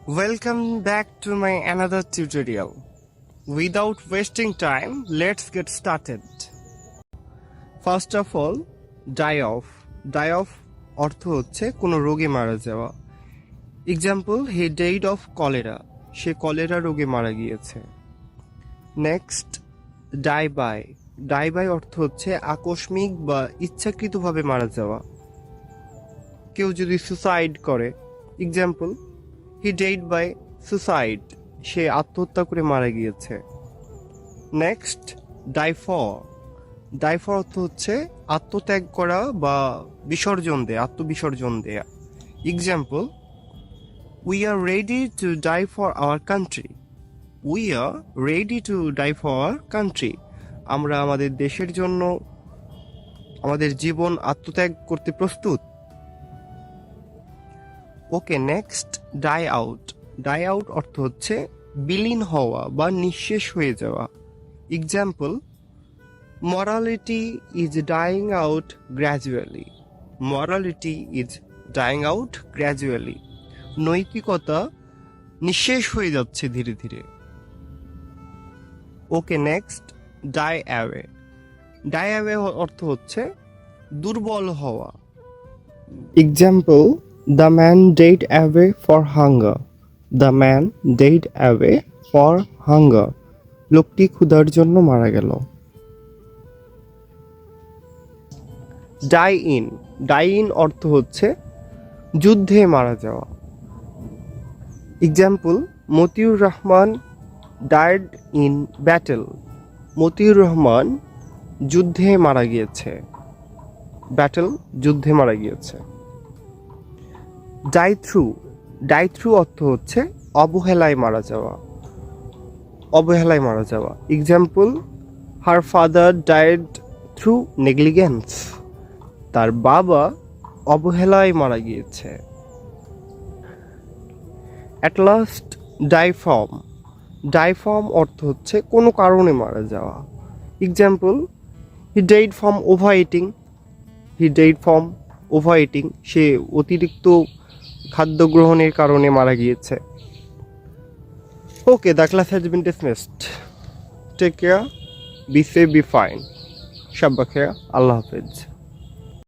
Welcome back to my another tutorial. Without wasting time, let's get started. First of all, die off. Die off অর্থ হচ্ছে কোনো রোগে মারা যাওয়া। Example, he died of cholera. সে cholera রোগে মারা গিয়েছে। Next, die by. Die by অর্থ হচ্ছে আকস্মিক বা ইচ্ছাকৃতভাবে মারা যাওয়া। কেউ যদি সুসাইড করে, example, he died by suicide. সে আত্মহত্যা করে মারা গিয়েছে। Next, die for. Die for অর্থ হচ্ছে আত্মত্যাগ করা বা বিসর্জন দেয়া, আত্মবিসর্জন দেয়া। Example, we are ready to die for our country. We are ready to die for our country. আমরা আমাদের দেশের জন্য আমাদের জীবন আত্মত্যাগ করতে প্রস্তুত। Okay, next, die out. Die out অর্থ হচ্ছে বিলীন হওয়া বা নিঃশেষ হয়ে যাওয়া। Example, morality is dying out gradually. Morality is dying out gradually. নৈতিকতা নিঃশেষ হয়ে যাচ্ছে ধীরে ধীরে। Okay, next, die away. Die away অর্থ হচ্ছে দুর্বল হওয়া। Example, the man died away for hunger. The man died away for hunger. লোকটি ক্ষুধার জন্য মারা গেল। Die in. ডাই ইন অর্থ হচ্ছে যুদ্ধে মারা যাওয়া। Example, Motiur Rahman died in battle. Motiur Rahman যুদ্ধে মারা গিয়েছে। ব্যাটেল, যুদ্ধে মারা গিয়েছে। Die through. ডাই থ্রু অর্থ হচ্ছে অবহেলায় মারা যাওয়া। অবহেলায় মারা যাওয়া। Example, her father died through negligence. তার বাবা অবহেলায় মারা গিয়েছে। At last, die from. Die from অর্থ হচ্ছে কোনো কারণে মারা যাওয়া। Example, he died from overeating. He died from overeating. সে অতিরিক্ত খাদ্য গ্রহণের কারণে মারা গিয়েছে। Okay, the class has been dismissed. Take care, be safe, be fine. শাব্বা খেয়া, আল্লাহ হাফেজ।